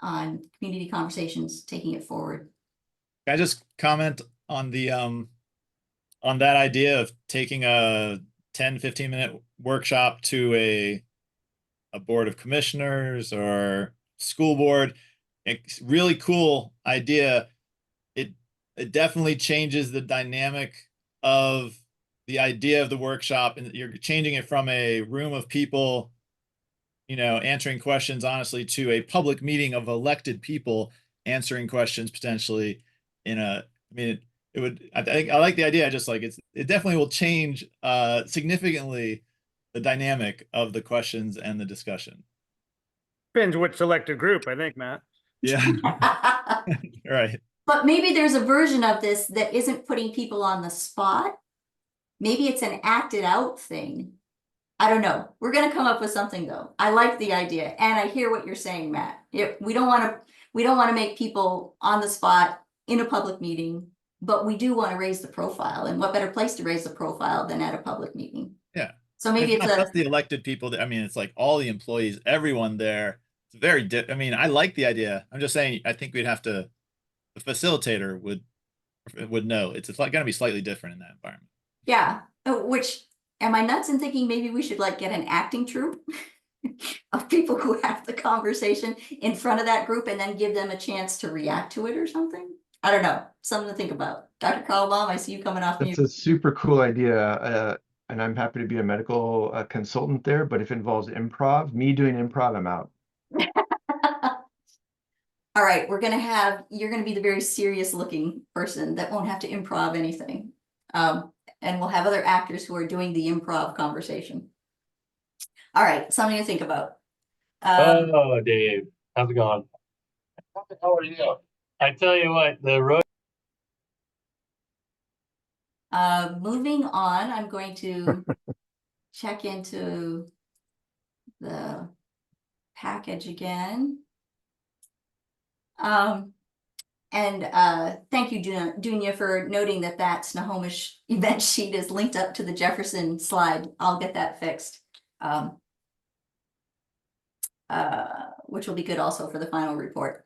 on community conversations, taking it forward? Can I just comment on the on that idea of taking a 10-15-minute workshop to a board of commissioners or school board? It's really cool idea. It definitely changes the dynamic of the idea of the workshop, and you're changing it from a room of people answering questions honestly to a public meeting of elected people answering questions potentially I think I like the idea. I just like it definitely will change significantly the dynamic of the questions and the discussion. Depends which selected group, I think, Matt. Yeah. Right. But maybe there's a version of this that isn't putting people on the spot. Maybe it's an acted out thing. I don't know. We're going to come up with something though. I like the idea and I hear what you're saying, Matt. We don't want to make people on the spot in a public meeting, but we do want to raise the profile, and what better place to raise the profile than at a public meeting? Yeah. So maybe it's not just the elected people. It's like all the employees, everyone there. It's very I like the idea. I'm just saying, I think we'd have to, the facilitator would know it's like going to be slightly different in that environment. Yeah. Which, am I nuts in thinking maybe we should like get an acting troupe of people who have the conversation in front of that group and then give them a chance to react to it or something? I don't know. Something to think about. Dr. Carlbaum, I see you coming off mute. That's a super cool idea. And I'm happy to be a medical consultant there, but if it involves improv, me doing improv, I'm out. All right, you're gonna be the very serious looking person that won't have to improv anything. And we'll have other actors who are doing the improv conversation. All right, something to think about. Oh, Dave, how's it going? How are you? I tell you what, the road. Moving on, I'm going to check into the package again. And thank you, Dunya, for noting that Snohomish event sheet is linked up to the Jefferson slide. I'll get that fixed. Which will be good also for the final report.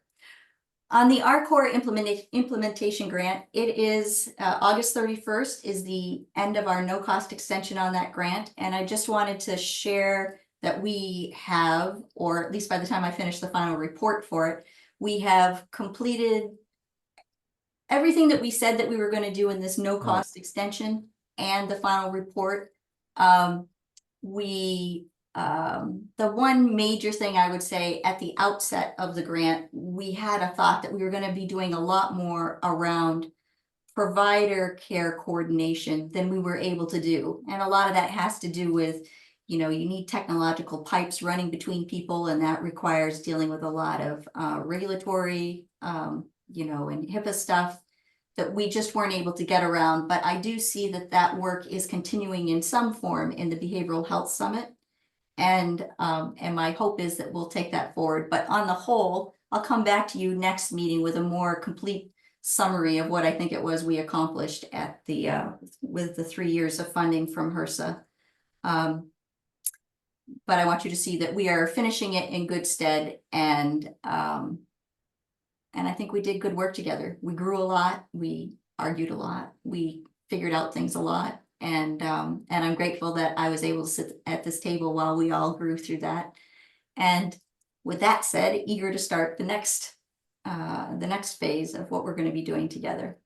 On the RCORP-Implementation grant, it is August 31st is the end of our no-cost extension on that grant. And I just wanted to share that we have, or at least by the time I finish the final report for it, we have completed everything that we said that we were going to do in this no-cost extension and the final report. We the one major thing I would say at the outset of the grant, we had a thought that we were going to be doing a lot more around provider care coordination than we were able to do. And a lot of that has to do with, you know, you need technological pipes running between people, and that requires dealing with a lot of regulatory, you know, and HIPAA stuff that we just weren't able to get around. But I do see that that work is continuing in some form in the Behavioral Health Summit. And my hope is that we'll take that forward. But on the whole, I'll come back to you next meeting with a more complete summary of what I think it was we accomplished at the with the 3 years of funding from HRSA. But I want you to see that we are finishing it in good stead, and I think we did good work together. We grew a lot, we argued a lot, we figured out things a lot, and I'm grateful that I was able to sit at this table while we all grew through that. And with that said, eager to start the next phase of what we're going to be doing together.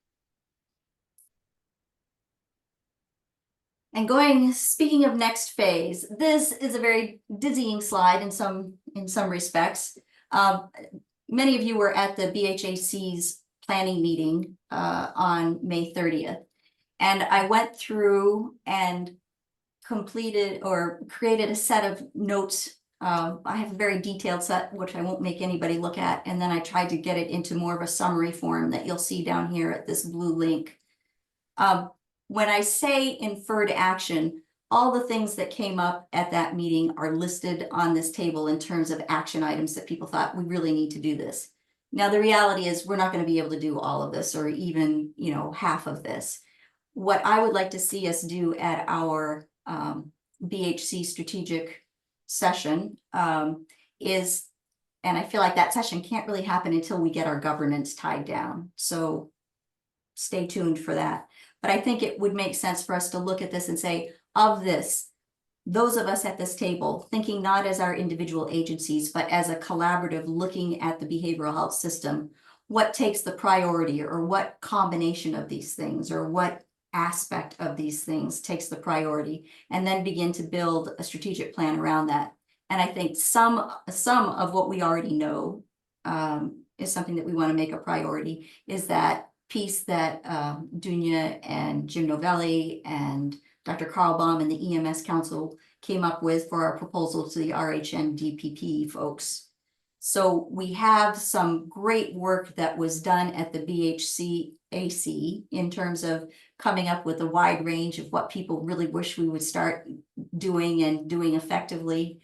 And speaking of next phase, this is a very dizzying slide in some respects. Many of you were at the BHAC's planning meeting on May 30th. And I went through and completed or created a set of notes. I have a very detailed set, which I won't make anybody look at. And then I tried to get it into more of a summary form that you'll see down here at this blue link. When I say inferred action, all the things that came up at that meeting are listed on this table in terms of action items that people thought we really need to do this. Now, the reality is we're not going to be able to do all of this or even, you know, half of this. What I would like to see us do at our BHC strategic session is, and I feel like that session can't really happen until we get our governance tied down. So stay tuned for that. But I think it would make sense for us to look at this and say, of this, those of us at this table, thinking not as our individual agencies, but as a collaborative looking at the behavioral health system, what takes the priority, or what combination of these things, or what aspect of these things takes the priority, and then begin to build a strategic plan around that. And I think some of what we already know is something that we want to make a priority, is that piece that Dunya and Jim Novelli and Dr. Carl Baum and the EMS Council came up with for our proposal to the RHNDP-P folks. So we have some great work that was done at the BHC-AC in terms of coming up with a wide range of what people really wish we would start doing and doing effectively.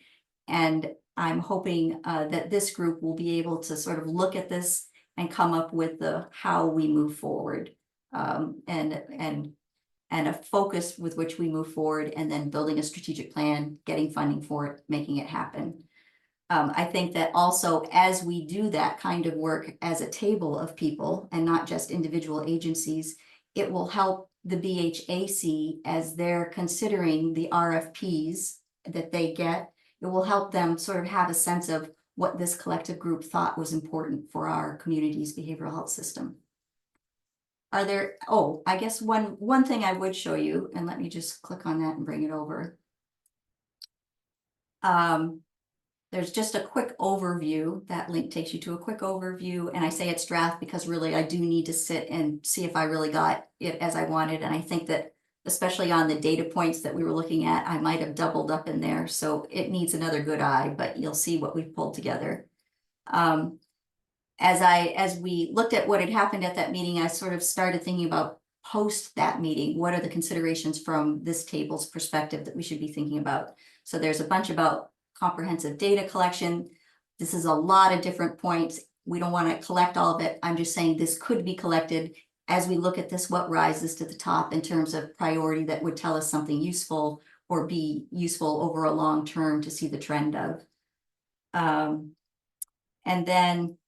And I'm hoping that this group will be able to sort of look at this and come up with the how we move forward, and a focus with which we move forward, and then building a strategic plan, getting funding for it, making it happen. I think that also as we do that kind of work as a table of people and not just individual agencies, it will help the BHAC as they're considering the RFPs that they get. It will help them sort of have a sense of what this collective group thought was important for our community's behavioral health system. Are there, oh, I guess one thing I would show you, and let me just click on that and bring it over. There's just a quick overview. That link takes you to a quick overview, and I say it's draft because really I do need to sit and see if I really got it as I wanted. And I think that especially on the data points that we were looking at, I might have doubled up in there. So it needs another good eye, but you'll see what we've pulled together. As we looked at what had happened at that meeting, I sort of started thinking about post that meeting. What are the considerations from this table's perspective that we should be thinking about? So there's a bunch about comprehensive data collection. This is a lot of different points. We don't want to collect all of it. I'm just saying this could be collected. As we look at this, what rises to the top in terms of priority that would tell us something useful or be useful over a long term to see the trend of. And then,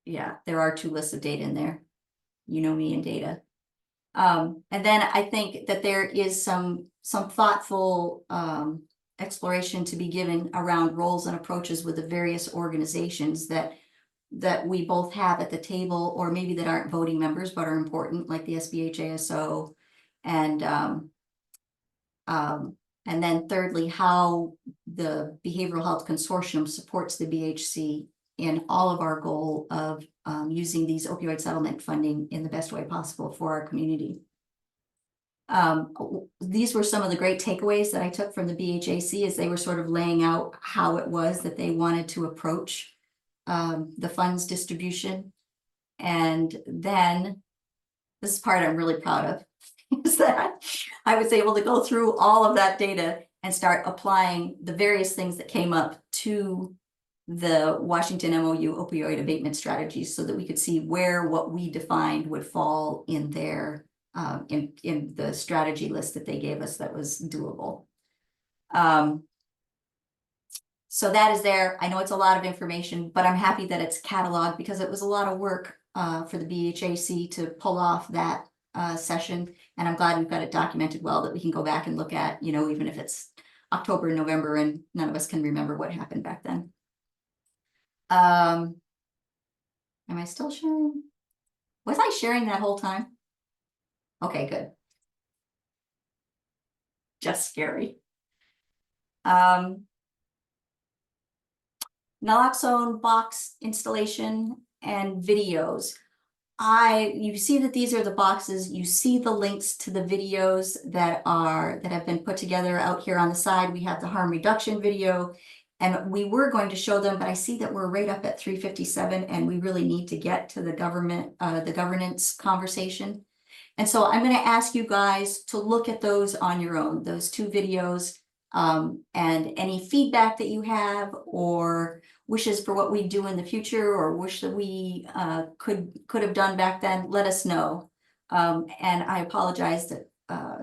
yeah, there are 2 lists of data in there. You know me and data. And then I think that there is some thoughtful exploration to be given around roles and approaches with the various organizations that we both have at the table, or maybe that aren't voting members but are important, like the SBHASO and And then thirdly, how the Behavioral Health Consortium supports the BHC in all of our goal of using these opioid settlement funding in the best way possible for our community. These were some of the great takeaways that I took from the BHAC as they were sort of laying out how it was that they wanted to approach the funds distribution. And then this is part I'm really proud of is that I was able to go through all of that data and start applying the various things that came up to the Washington MOU opioid abatement strategies so that we could see where what we defined would fall in their in the strategy list that they gave us that was doable. So that is there. I know it's a lot of information, but I'm happy that it's cataloged because it was a lot of work for the BHAC to pull off that session. And I'm glad we've got it documented well that we can go back and look at, you know, even if it's October, November, and none of us can remember what happened back then. Am I still sharing? Was I sharing that whole time? Okay, good. Just scary. Naloxone box installation and videos. You see that these are the boxes. You see the links to the videos that have been put together out here on the side. We have the harm reduction video, and we were going to show them, but I see that we're right up at 3:57, and we really need to get to the governance conversation. And so I'm going to ask you guys to look at those on your own, those two videos, and any feedback that you have or wishes for what we do in the future or wish that we could have done back then, let us know. And I apologize that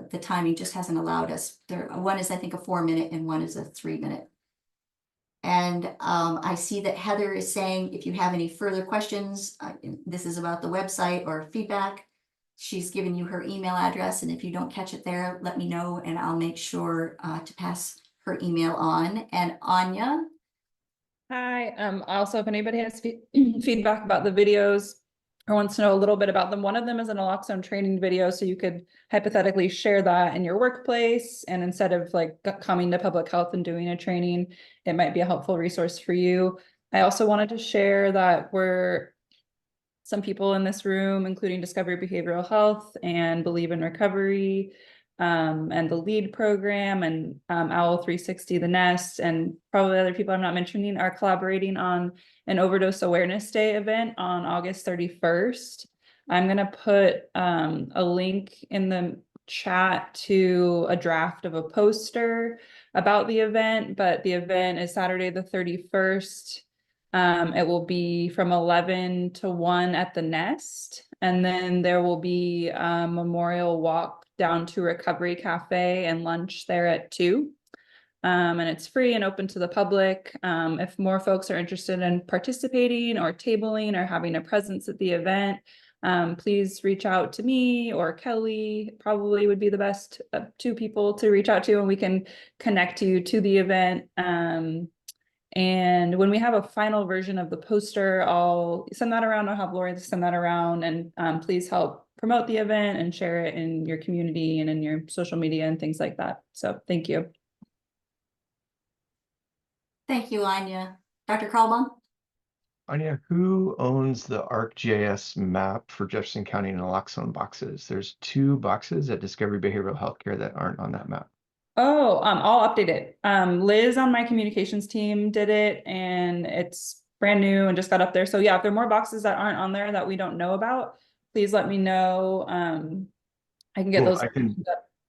the timing just hasn't allowed us. One is, I think, a 4-minute and one is a 3-minute. And I see that Heather is saying, if you have any further questions, this is about the website or feedback. She's given you her email address, and if you don't catch it there, let me know and I'll make sure to pass her email on. And Anya. Hi, also if anybody has feedback about the videos or wants to know a little bit about them, one of them is an naloxone training video, so you could hypothetically share that in your workplace, and instead of like coming to public health and doing a training, it might be a helpful resource for you. I also wanted to share that some people in this room, including Discovery Behavioral Health and Believe in Recovery, and the LEAD program, and OWL 360, the Nest, and probably other people I'm not mentioning, are collaborating on an Overdose Awareness Day event on August 31st. I'm going to put a link in the chat to a draft of a poster about the event, but the event is Saturday the 31st. It will be from 11 to 1 at the Nest, and then there will be a memorial walk down to Recovery Cafe and lunch there at 2. And it's free and open to the public. If more folks are interested in participating or tabling or having a presence at the event, please reach out to me or Kelly. Probably would be the best 2 people to reach out to, and we can connect you to the event. And when we have a final version of the poster, I'll send that around. I'll have Lori send that around, and please help promote the event and share it in your community and in your social media and things like that. So thank you. Thank you, Anya. Dr. Karlbaum? Anya, who owns the ArcGIS map for Jefferson County naloxone boxes? There's 2 boxes at Discovery Behavioral Healthcare that aren't on that map. Oh, I'll update it. Liz on my communications team did it, and it's brand new and just got up there. So yeah, if there are more boxes that aren't on there that we don't know about, please let me know. I can get Cool, those.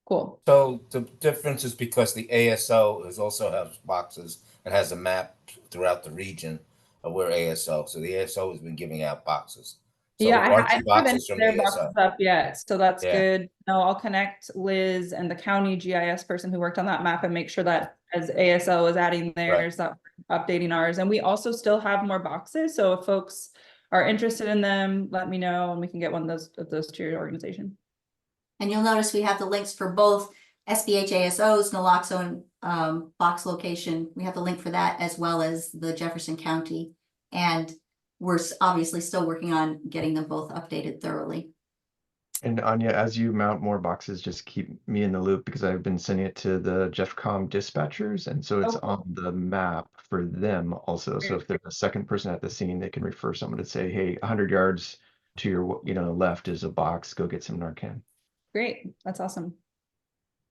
Cool. So the difference is because the ASO also has boxes and has a map throughout the region of where ASO. So the ASO has been giving out boxes. So Yeah, I boxes haven't from their the boxes ASO. up yet, so that's Yeah. good. No, I'll connect Liz and the county GIS person who worked on that map and make sure that as ASO is adding theirs, that we're updating ours. And we also still have more boxes, so if folks are interested in them, let me know and we can get one of those to your organization. And you'll notice we have the links for both SBH ASO's naloxone box location. We have the link for that as well as the Jefferson County. And we're obviously still working on getting them both updated thoroughly. And Anya, as you mount more boxes, just keep me in the loop because I've been sending it to the Jeffcom dispatchers, and so it's Oh. on the map for them also. So if there's a second person at the scene, they can refer someone to say, "Hey, 100 yards to your left is a box. Go get some Narcan." Great, that's awesome.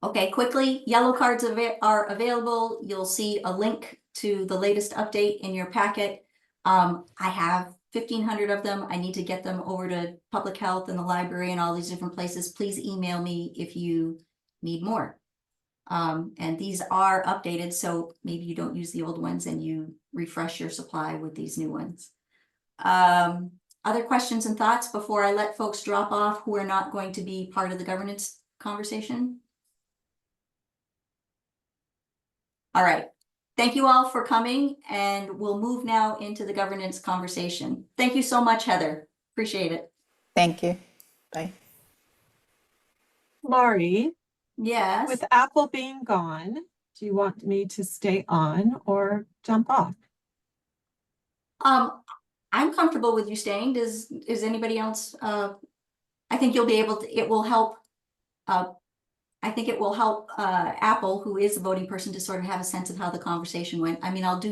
Okay, quickly, yellow cards are available. You'll see a link to the latest update in your packet. I have 1,500 of them. I need to get them over to public health and the library and all these different places. Please email me if you need more. And these are updated, so maybe you don't use the old ones and you refresh your supply with these new ones. Other questions and thoughts before I let folks drop off who are not going to be part of the governance conversation? All right. Thank you all for coming, and we'll move now into the governance conversation. Thank you so much, Heather. Appreciate it. Thank you. Bye. Laurie, Yes. with Apple being gone, do you want me to stay on or jump off? I'm comfortable with you staying. Is anybody else? I think you'll be able to. It will help. I think it will help Apple, who is the voting person, to sort of have a sense of how the conversation went. I mean, I'll do